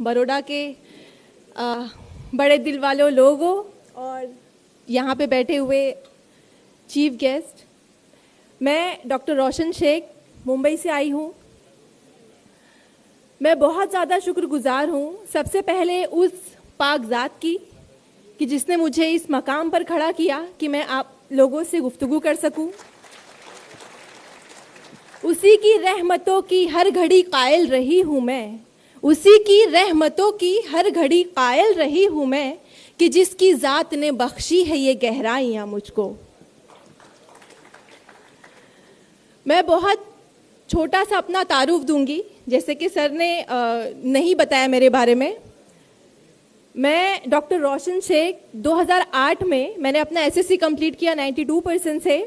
बड़ौदा के बड़े दिल वालों लोगों और यहाँ पे बैठे हुए चीफ गेस्ट, मैं डॉक्टर रोशन शेख मुंबई से आई हूँ। मैं बहुत ज़्यादा शुक्रगुजार हूँ सबसे पहले उस पाक ज़ात की कि जिसने मुझे इस मकाम पर खड़ा किया कि मैं आप लोगों से गुफ्तगू कर सकूं। उसी की रहमतों की हर घड़ी कायल रही हूँ मैं, उसी की रहमतों की हर घड़ी कायल रही हूँ मैं कि जिसकी ज़ात ने बख्शी है ये गहराइयाँ मुझको। मैं बहुत छोटा सा अपना तारुफ दूंगी, जैसे कि सर ने नहीं बताया मेरे बारे में। मैं डॉक्टर रोशन शेख 2008 में मैंने अपना एसएससी कंप्लीट किया 92% से,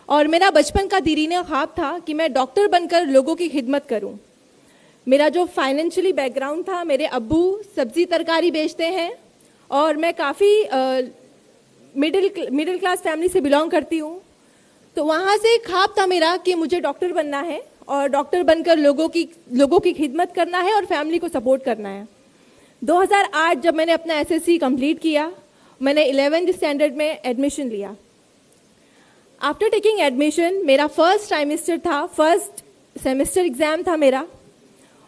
और मेरा बचपन का दीरीने ख्वाब था कि मैं डॉक्टर बनकर लोगों की खिदमत करूं। मेरा जो फाइनेंशियली बैकग्राउंड था, मेरे अब्बू सब्जी तरकारी बेचते हैं और मैं काफ़ी मिडिल क्लास फैमिली से बिलोंग करती हूँ। तो वहाँ से एक ख्वाब था मेरा कि मुझे डॉक्टर बनना है और डॉक्टर बनकर लोगों की खिदमत करना है और फैमिली को सपोर्ट करना है। 2008 जब मैंने अपना एसएससी कंप्लीट किया, मैंने 11th स्टैंडर्ड में एडमिशन लिया। आफ्टर टेकिंग एडमिशन मेरा फर्स्ट ट्राइमेस्टर था, फर्स्ट सेमेस्टर एग्ज़ाम था मेरा,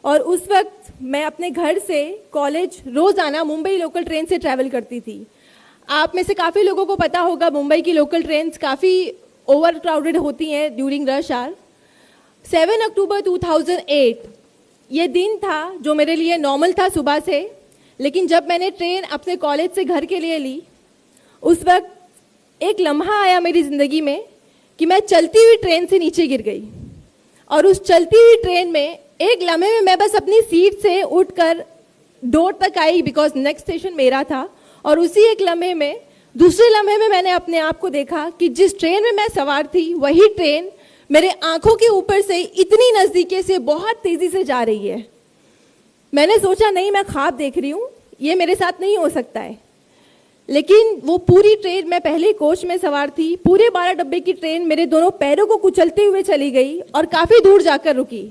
और उस वक्त मैं अपने घर से कॉलेज रोज़ाना मुंबई लोकल ट्रेन से ट्रैवल करती थी। आप में से काफ़ी लोगों को पता होगा मुंबई की लोकल ट्रेन्स काफ़ी ओवर क्राउडेड होती हैं ड्यूरिंग रश आवर। 7 अक्टूबर 2008 ये दिन था जो मेरे लिए नॉर्मल था सुबह से, लेकिन जब मैंने ट्रेन अपने कॉलेज से घर के लिए ली, उस वक्त एक लम्हा आया मेरी ज़िंदगी में कि मैं चलती हुई ट्रेन से नीचे गिर गई। और उस चलती हुई ट्रेन में एक लम्हे में मैं बस अपनी सीट से उठकर डोर तक आई, बिकॉज नेक्स्ट स्टेशन मेरा था। और उसी एक लम्हे में, दूसरे लम्हे में मैंने अपने आप को देखा कि जिस ट्रेन में मैं सवार थी वही ट्रेन मेरे आंखों के ऊपर से इतनी नज़दीकी से बहुत तेज़ी से जा रही है। मैंने सोचा नहीं, मैं ख्वाब देख रही हूँ, ये मेरे साथ नहीं हो सकता है। लेकिन वो पूरी ट्रेन, मैं पहले कोच में सवार थी, पूरे 12 डब्बे की ट्रेन मेरे दोनों पैरों को कुचलते हुए चली गई और काफ़ी दूर जाकर रुकी।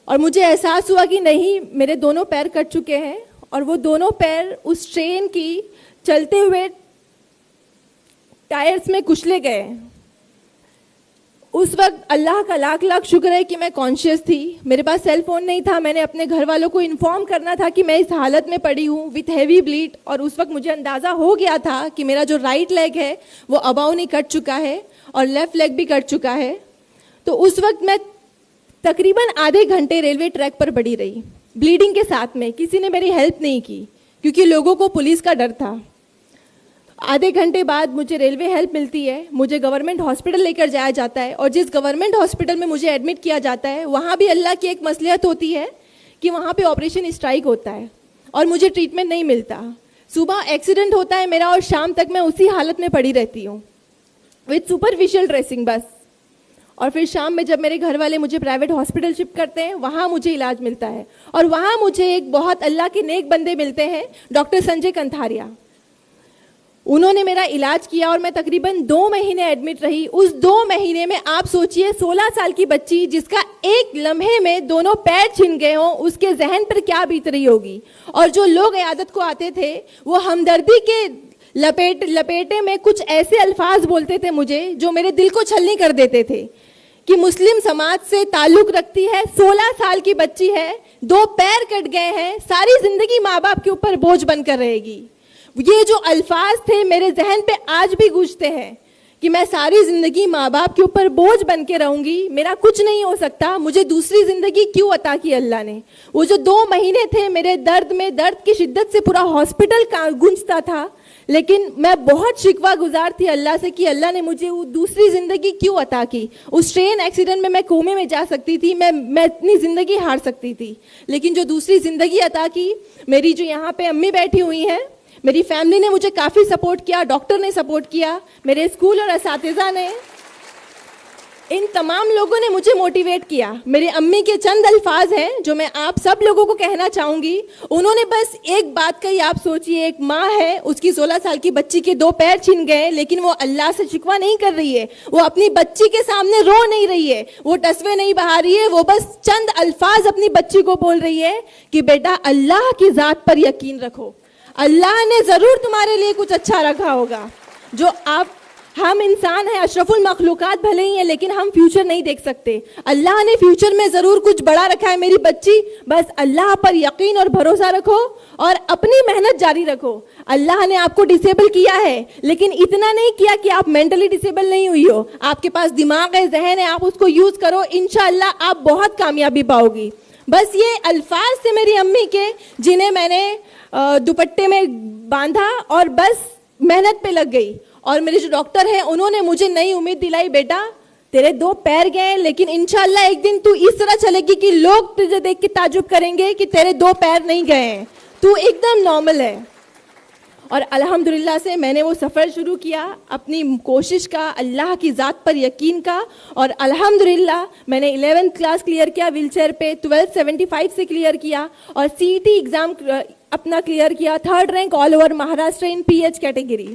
और मुझे एहसास हुआ कि नहीं, मेरे दोनों पैर कट चुके हैं और वो दोनों पैर उस ट्रेन की चलते हुए टायर्स में कुचले गए। उस वक्त अल्लाह का लाख लाख शुक्र है कि मैं कॉन्शियस थी। मेरे पास सेल फोन नहीं था, मैंने अपने घर वालों को इन्फॉर्म करना था कि मैं इस हालत में पड़ी हूँ विथ हैवी ब्लीड। और उस वक्त मुझे अंदाज़ा हो गया था कि मेरा जो राइट लेग है वो अबाउट नहीं कट चुका है और लेफ्ट लेग भी कट चुका है। तो उस वक्त मैं तकरीबन आधे घंटे रेलवे ट्रैक पर पड़ी रही, ब्लीडिंग के साथ में। किसी ने मेरी हेल्प नहीं की क्योंकि लोगों को पुलिस का डर था। आधे घंटे बाद मुझे रेलवे हेल्प मिलती है, मुझे गवर्नमेंट हॉस्पिटल लेकर जाया जाता है। और जिस गवर्नमेंट हॉस्पिटल में मुझे एडमिट किया जाता है, वहाँ भी अल्लाह की एक मसलियत होती है कि वहाँ पे ऑपरेशन स्ट्राइक होता है और मुझे ट्रीटमेंट नहीं मिलता। सुबह एक्सीडेंट होता है मेरा और शाम तक मैं उसी हालत में पड़ी रहती हूँ विथ सुपरफिशियल ड्रेसिंग बस। और फिर शाम में जब मेरे घर वाले मुझे प्राइवेट हॉस्पिटल शिफ्ट करते हैं, वहाँ मुझे इलाज मिलता है। और वहाँ मुझे एक बहुत अल्लाह के नेक बंदे मिलते हैं, डॉक्टर संजय कंथारिया। उन्होंने मेरा इलाज किया और मैं तकरीबन 2 महीने एडमिट रही। उस 2 महीने में आप सोचिए, 16 साल की बच्ची जिसका एक लम्हे में दोनों पैर छिन गए हों, उसके जहन पर क्या बीत रही होगी। और जो लोग इयादत को आते थे वो हमदर्दी के लपेटे में कुछ ऐसे अल्फाज बोलते थे मुझे जो मेरे दिल को छलनी कर देते थे कि मुस्लिम समाज से ताल्लुक रखती है, 16 साल की बच्ची है, 2 पैर कट गए हैं, सारी जिंदगी माँ बाप के ऊपर बोझ बनकर रहेगी। ये जो अल्फाज थे मेरे जहन पे आज भी गूंजते हैं कि मैं सारी जिंदगी माँ बाप के ऊपर बोझ बन के रहूंगी, मेरा कुछ नहीं हो सकता, मुझे दूसरी जिंदगी क्यों अता की अल्लाह ने। वो जो 2 महीने थे मेरे दर्द की शिद्दत से पूरा हॉस्पिटल गूंजता था, लेकिन मैं बहुत शिकवा गुजार थी अल्लाह से कि अल्लाह ने मुझे वो दूसरी ज़िंदगी क्यों अता की। उस ट्रेन एक्सीडेंट में मैं कोमे में जा सकती थी, मैं इतनी ज़िंदगी हार सकती थी, लेकिन जो दूसरी ज़िंदगी अता की, मेरी जो यहाँ पे अम्मी बैठी हुई हैं, मेरी फैमिली ने मुझे काफ़ी सपोर्ट किया, डॉक्टर ने सपोर्ट किया, मेरे स्कूल और असातिज़ा ने। इन तमाम लोगों ने मुझे मोटिवेट किया। मेरी अम्मी के चंद अल्फाज हैं जो मैं आप सब लोगों को कहना चाहूंगी। उन्होंने बस एक बात कही, आप सोचिए, एक माँ है, उसकी 16 साल की बच्ची के 2 पैर छिन गए, लेकिन वो अल्लाह से शिकवा नहीं कर रही है, वो अपनी बच्ची के सामने रो नहीं रही है, वो टसवे नहीं बहा रही है, वो बस चंद अल्फाज अपनी बच्ची को बोल रही है कि बेटा अल्लाह की जात पर यकीन रखो, अल्लाह ने जरूर तुम्हारे लिए कुछ अच्छा रखा होगा। जो हम इंसान हैं, अशरफुल मखलूकात भले ही हैं, लेकिन हम फ्यूचर नहीं देख सकते। अल्लाह ने फ्यूचर में जरूर कुछ बड़ा रखा है मेरी बच्ची, बस अल्लाह पर यकीन और भरोसा रखो और अपनी मेहनत जारी रखो। अल्लाह ने आपको डिसेबल किया है, लेकिन इतना नहीं किया कि आप मेंटली डिसेबल नहीं हुई हो। आपके पास दिमाग है, जहन है, आप उसको यूज करो, इंशाअल्लाह आप बहुत कामयाबी पाओगी। बस ये अल्फाज थे मेरी अम्मी के, जिन्हें मैंने दुपट्टे में बांधा और बस मेहनत पे लग गई। और मेरे जो डॉक्टर हैं उन्होंने मुझे नई उम्मीद दिलाई, बेटा तेरे 2 पैर गए, लेकिन इंशाल्लाह एक दिन तू इस तरह चलेगी कि लोग तुझे देख के ताजुब करेंगे कि तेरे 2 पैर नहीं गए हैं, तू एकदम नॉर्मल है। और अल्हम्दुलिल्लाह से मैंने वो सफ़र शुरू किया अपनी कोशिश का, अल्लाह की ज़ात पर यकीन का, और अल्हम्दुलिल्लाह मैंने 11th क्लास क्लियर किया व्हील चेयर पे, 1275 से क्लियर किया और CET एग्ज़ाम अपना क्लियर किया, 3rd rank all over Maharashtra in PH category.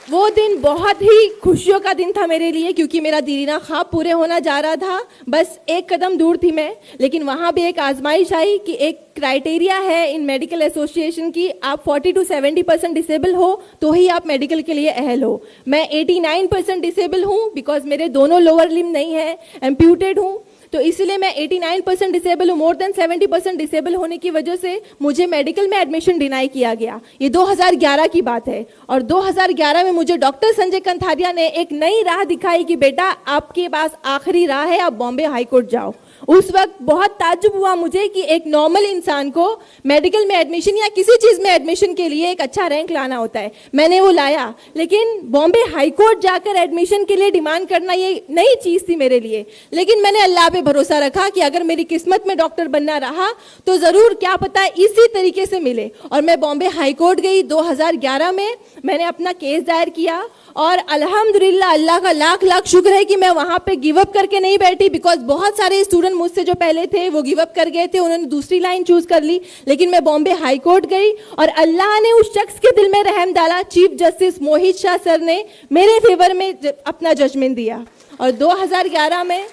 वो दिन बहुत ही खुशियों का दिन था मेरे लिए, क्योंकि मेरा दीरीना ख्वाब पूरे होना जा रहा था। बस एक कदम दूर थी मैं, लेकिन वहाँ भी एक आजमाइश आई कि एक क्राइटेरिया है इन मेडिकल एसोसिएशन की, आप 40 to 70% डिसेबल हो तो ही आप मेडिकल के लिए अहल हो। मैं 89% डिसेबल हूँ, बिकॉज मेरे दोनों लोअर लिम्ब नहीं है, एम्प्यूटेड हूँ, तो इसलिए मैं 89% डिसेबल हूँ। मोर देन 70% डिसेबल होने की वजह से मुझे मेडिकल में एडमिशन डिनाई किया गया। ये 2011 की बात है, और 2011 में मुझे डॉक्टर संजय कंथारिया ने एक नई राह दिखाई कि बेटा आपके पास आखिरी राह है, आप बॉम्बे हाई कोर्ट जाओ। उस वक्त बहुत ताज्जुब हुआ मुझे कि एक नॉर्मल इंसान को मेडिकल में एडमिशन या किसी चीज़ में एडमिशन के लिए एक अच्छा रैंक लाना होता है। मैंने वो लाया, लेकिन बॉम्बे हाई कोर्ट जाकर एडमिशन के लिए डिमांड करना ये नई चीज़ थी मेरे लिए। लेकिन मैंने अल्लाह पे भरोसा रखा कि अगर मेरी किस्मत में डॉक्टर बनना रहा तो ज़रूर, क्या पता इसी तरीके से मिले। और मैं बॉम्बे हाई कोर्ट गई 2011 में, मैंने अपना केस दायर किया और अल्हम्दुलिल्लाह अल्लाह का लाख लाख शुक्र है कि मैं वहाँ पे गिव अप करके नहीं बैठी, बिकॉज बहुत सारे स्टूडेंट मुझसे जो पहले थे वो गिव अप कर गए थे, उन्होंने दूसरी लाइन चूज कर ली। लेकिन मैं बॉम्बे हाई कोर्ट गई और अल्लाह ने उस शख्स के दिल में रहम डाला, चीफ जस्टिस मोहित शाह सर ने मेरे फेवर में अपना जजमेंट दिया। और 2011 में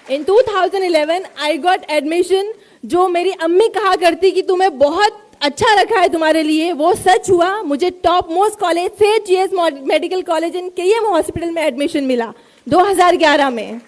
इन 2011 आई गॉट एडमिशन। जो मेरी अम्मी कहा करती कि तुम्हें बहुत अच्छा रखा है तुम्हारे लिए, वो सच हुआ। मुझे टॉप मोस्ट कॉलेज से GS medical college in KM hospital में एडमिशन मिला 2011 में।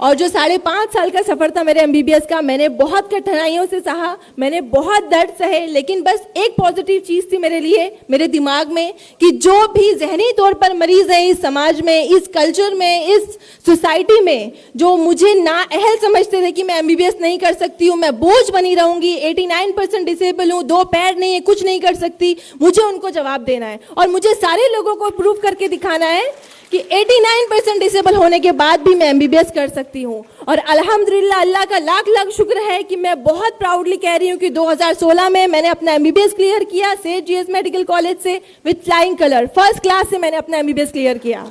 और जो 5.5 साल का सफर था मेरे MBBS का, मैंने बहुत कठिनाइयों से सहा, मैंने बहुत दर्द सहे, लेकिन बस एक पॉजिटिव चीज़ थी मेरे लिए, मेरे दिमाग में, कि जो भी जहनी तौर पर मरीज है इस समाज में, इस कल्चर में, इस सोसाइटी में, जो मुझे नाअहल समझते थे कि मैं MBBS नहीं कर सकती हूँ, मैं बोझ बनी रहूंगी, 89% डिसेबल हूँ, 2 पैर नहीं है, कुछ नहीं कर सकती, मुझे उनको जवाब देना है और मुझे सारे लोगों को प्रूव करके दिखाना है कि 89% डिसेबल होने के बाद भी मैं MBBS कर सकती हूँ। और अल्हम्दुलिल्लाह अल्लाह का लाख लाख शुक्र है कि मैं बहुत प्राउडली कह रही हूँ कि 2016 में मैंने अपना MBBS क्लियर किया सेठ GS मेडिकल कॉलेज से with flying colour, 1st class से मैंने अपना MBBS क्लियर किया।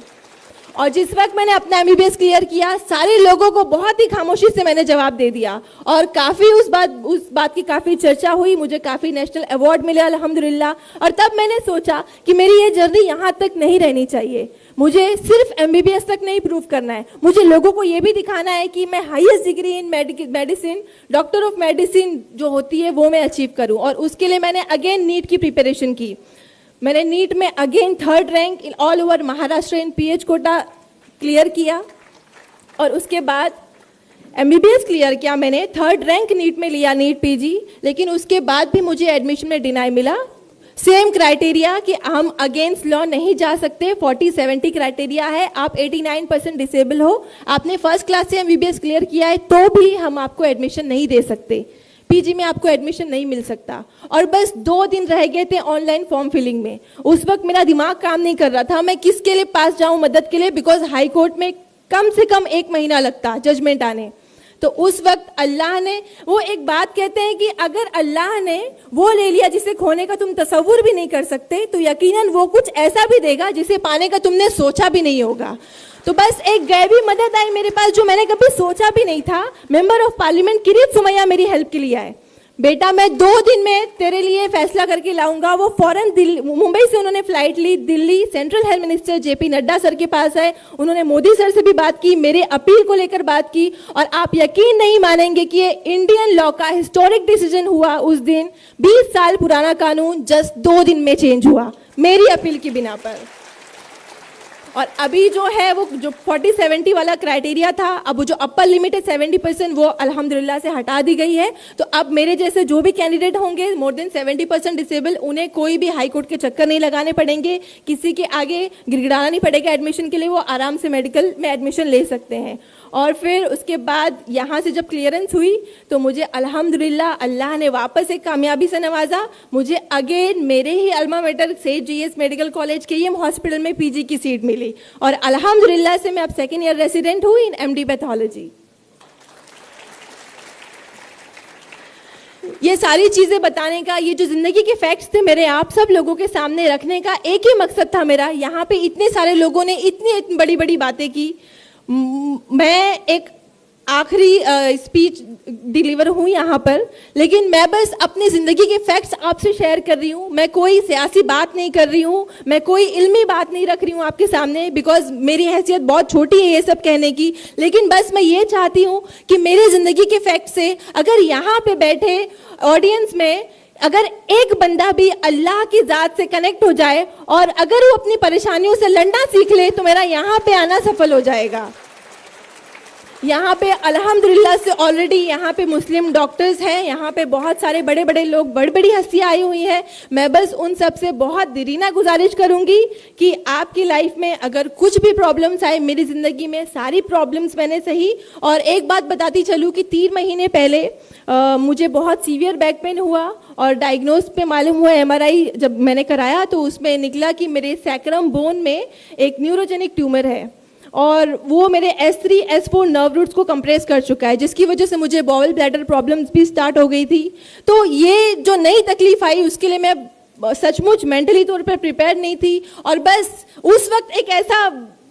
और जिस वक्त मैंने अपना MBBS क्लियर किया, सारे लोगों को बहुत ही खामोशी से मैंने जवाब दे दिया और काफ़ी उस बात की काफ़ी चर्चा हुई, मुझे काफ़ी नेशनल अवार्ड मिले अल्हम्दुलिल्लाह। और तब मैंने सोचा कि मेरी ये जर्नी यहाँ तक नहीं रहनी चाहिए, मुझे सिर्फ MBBS तक नहीं प्रूव करना है, मुझे लोगों को ये भी दिखाना है कि मैं highest degree in medicine, doctor of medicine जो होती है वो मैं अचीव करूं। और उसके लिए मैंने अगेन नीट की प्रिपरेशन की। मैंने नीट में again 3rd rank in all over Maharashtra in PH quota clear किया और उसके बाद MBBS क्लियर किया। मैंने 3rd रैंक नीट में लिया, नीट PG, लेकिन उसके बाद भी मुझे एडमिशन में डिनाई मिला। सेम क्राइटेरिया कि हम अगेंस्ट लॉ नहीं जा सकते, 40-70 क्राइटेरिया है, आप 89% डिसेबल हो, आपने 1st क्लास से MBBS क्लियर किया है तो भी हम आपको एडमिशन नहीं दे सकते, PG में आपको एडमिशन नहीं मिल सकता। और बस 2 दिन रह गए थे ऑनलाइन फॉर्म फिलिंग में। उस वक्त मेरा दिमाग काम नहीं कर रहा था, मैं किसके लिए पास जाऊं मदद के लिए, बिकॉज हाई कोर्ट में कम से कम 1 महीना लगता जजमेंट आने। तो उस वक्त अल्लाह ने, वो एक बात कहते हैं कि अगर अल्लाह ने वो ले लिया जिसे खोने का तुम तसव्वुर भी नहीं कर सकते, तो यकीनन वो कुछ ऐसा भी देगा जिसे पाने का तुमने सोचा भी नहीं होगा। तो बस एक गैबी मदद आई मेरे पास जो मैंने कभी सोचा भी नहीं था। मेंबर ऑफ पार्लियामेंट किरीत सुमैया मेरी हेल्प के लिए आए, बेटा मैं 2 दिन में तेरे लिए फैसला करके लाऊंगा। वो फौरन दिल्ली, मुंबई से उन्होंने फ्लाइट ली, Delhi central health minister JP Nadda sir के पास आए, उन्होंने मोदी सर से भी बात की, मेरे अपील को लेकर बात की, और आप यकीन नहीं मानेंगे कि ये इंडियन लॉ का हिस्टोरिक डिसीजन हुआ उस दिन। 20 साल पुराना कानून जस्ट 2 दिन में चेंज हुआ मेरी अपील की बिना पर। और अभी जो है वो जो 40-70 वाला क्राइटेरिया था, अब वो जो अपर लिमिट है 70%, वो अल्हम्दुलिल्लाह से हटा दी गई है। तो अब मेरे जैसे जो भी कैंडिडेट होंगे मोर देन 70% डिसेबल, उन्हें कोई भी हाई कोर्ट के चक्कर नहीं लगाने पड़ेंगे, किसी के आगे गिड़गिड़ाना नहीं पड़ेगा एडमिशन के लिए, वो आराम से मेडिकल में एडमिशन ले सकते हैं। और फिर उसके बाद यहाँ से जब क्लियरेंस हुई तो मुझे अल्हम्दुलिल्लाह अल्लाह ने वापस एक कामयाबी से नवाजा। मुझे अगेन मेरे ही अल्मा मेटर सेठ जीएस मेडिकल कॉलेज के एम हॉस्पिटल में पीजी की सीट मिली, और अल्हम्दुलिल्लाह से मैं अब 2nd ईयर रेसिडेंट हूँ इन एमडी पैथोलॉजी। ये सारी चीजें बताने का, ये जो जिंदगी के फैक्ट्स थे मेरे आप सब लोगों के सामने रखने का एक ही मकसद था मेरा। यहाँ पे इतने सारे लोगों ने इतनी बड़ी बड़ी बातें की, मैं एक आखिरी स्पीच डिलीवर हूँ यहाँ पर, लेकिन मैं बस अपनी ज़िंदगी के फैक्ट्स आपसे शेयर कर रही हूँ। मैं कोई सियासी बात नहीं कर रही हूँ, मैं कोई इल्मी बात नहीं रख रही हूँ आपके सामने, बिकॉज मेरी हैसियत बहुत छोटी है ये सब कहने की। लेकिन बस मैं ये चाहती हूँ कि मेरे ज़िंदगी के फैक्ट से अगर यहाँ पे बैठे ऑडियंस में अगर एक बंदा भी अल्लाह की ज़ात से कनेक्ट हो जाए और अगर वो अपनी परेशानियों से लड़ना सीख ले, तो मेरा यहाँ पे आना सफल हो जाएगा। यहाँ पे अल्हम्दुलिल्लाह से ऑलरेडी यहाँ पे मुस्लिम डॉक्टर्स हैं, यहाँ पे बहुत सारे बड़े बड़े लोग, बड़ी बड़ी हस्तियाँ आई हुई हैं। मैं बस उन सब से बहुत दिलीना गुजारिश करूँगी कि आपकी लाइफ में अगर कुछ भी प्रॉब्लम्स आए, मेरी ज़िंदगी में सारी प्रॉब्लम्स मैंने सही। और एक बात बताती चलूँ कि 3 महीने पहले मुझे बहुत सीवियर बैक पेन हुआ और डायग्नोज पे मालूम हुआ, MRI जब मैंने कराया तो उसमें निकला कि मेरे सैक्रम बोन में एक न्यूरोजेनिक ट्यूमर है और वो मेरे S3 S4 नर्व रूट्स को कंप्रेस कर चुका है, जिसकी वजह से मुझे बॉवल ब्लैडर प्रॉब्लम्स भी स्टार्ट हो गई थी। तो ये जो नई तकलीफ आई उसके लिए मैं सचमुच मेंटली तौर पर प्रिपेयर नहीं थी। और बस उस वक्त एक ऐसा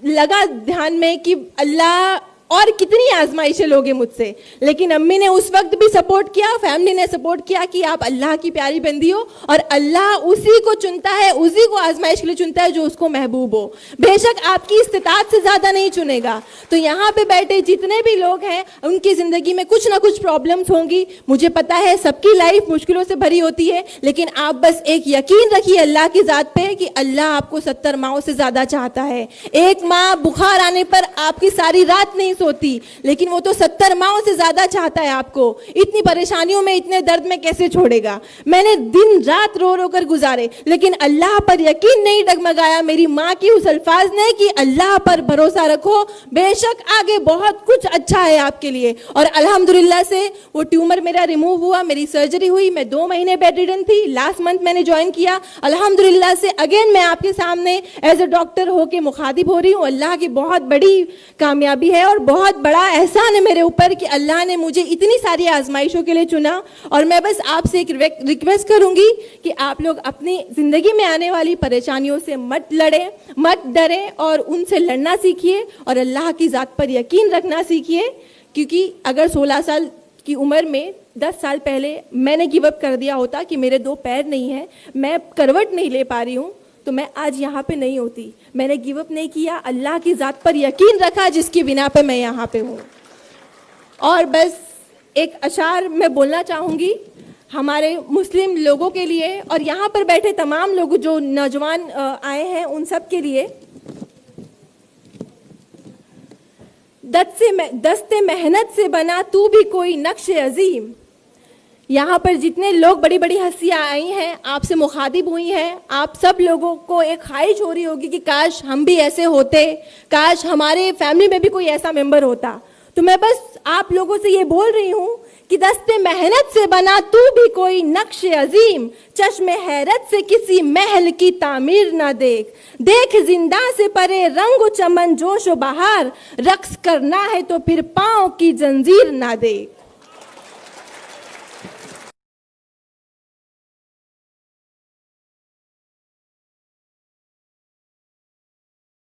लगा ध्यान में कि अल्लाह और कितनी आजमाइशें लोगे मुझसे, लेकिन अम्मी ने उस वक्त भी सपोर्ट किया, फैमिली ने सपोर्ट किया कि आप अल्लाह की प्यारी बंदी हो और अल्लाह उसी को चुनता है, उसी को आजमाइश के लिए चुनता है जो उसको महबूब हो। बेशक आपकी इस्तिताअत से ज़्यादा नहीं चुनेगा। तो यहाँ पे बैठे जितने भी लोग हैं उनकी ज़िंदगी में कुछ ना कुछ प्रॉब्लम्स होंगी, मुझे पता है सबकी लाइफ मुश्किलों से भरी होती है, लेकिन आप बस एक यकीन रखिए अल्लाह की ज़ात पे कि अल्लाह आपको 70 माओं से ज़्यादा चाहता है। एक माँ बुखार आने पर आपकी सारी रात नहीं सोती, लेकिन वो तो 70 माओं से ज्यादा चाहता है आपको। इतनी परेशानियों में, इतने दर्द में कैसे छोड़ेगा। मैंने दिन रात रो रो कर गुजारे, लेकिन अल्लाह पर यकीन नहीं डगमगाया। मेरी माँ की उस अल्फाज ने कि अल्लाह पर भरोसा रखो, बेशक आगे बहुत कुछ अच्छा है आपके लिए। और अल्हम्दुलिल्लाह से वो ट्यूमर मेरा रिमूव हुआ, मेरी सर्जरी हुई, मैं 2 महीने बेड रिडन थी, लास्ट मंथ मैंने ज्वाइन किया। अल्हम्दुलिल्लाह से अगेन मैं आपके सामने एज ए डॉक्टर होके मुखातिब हो रही हूँ। अल्लाह की बहुत बड़ी कामयाबी है और बहुत बड़ा एहसान है मेरे ऊपर कि अल्लाह ने मुझे इतनी सारी आजमाइशों के लिए चुना। और मैं बस आपसे एक रिक्वेस्ट करूंगी कि आप लोग अपनी ज़िंदगी में आने वाली परेशानियों से मत लड़ें, मत डरें और उनसे लड़ना सीखिए और अल्लाह की ज़ात पर यकीन रखना सीखिए। क्योंकि अगर 16 साल की उम्र में 10 साल पहले मैंने गिव अप कर दिया होता कि मेरे 2 पैर नहीं हैं, मैं करवट नहीं ले पा रही हूँ, तो मैं आज यहाँ पे नहीं होती। मैंने गिव अप नहीं किया, अल्लाह की ज़ात पर यकीन रखा जिसकी बिना पे मैं यहाँ पे हूँ। और बस एक अशार मैं बोलना चाहूँगी हमारे मुस्लिम लोगों के लिए और यहाँ पर बैठे तमाम लोग जो नौजवान आए हैं उन सब के लिए। दस्ते मेहनत से बना तू भी कोई नक्श अजीम। यहाँ पर जितने लोग बड़ी बड़ी हस्तियाँ आई हैं, आपसे मुखातिब हुई हैं, आप सब लोगों को एक ख्वाहिश हो रही होगी कि काश हम भी ऐसे होते, काश हमारे फैमिली में भी कोई ऐसा मेंबर होता। तो मैं बस आप लोगों से ये बोल रही हूँ कि दस्ते मेहनत से बना तू भी कोई नक्श अजीम, चश्मे हैरत से किसी महल की तामीर ना देख। देख जिंदा से परे रंग चमन जोश बहार, रक्स करना है तो फिर पांव की जंजीर ना देख।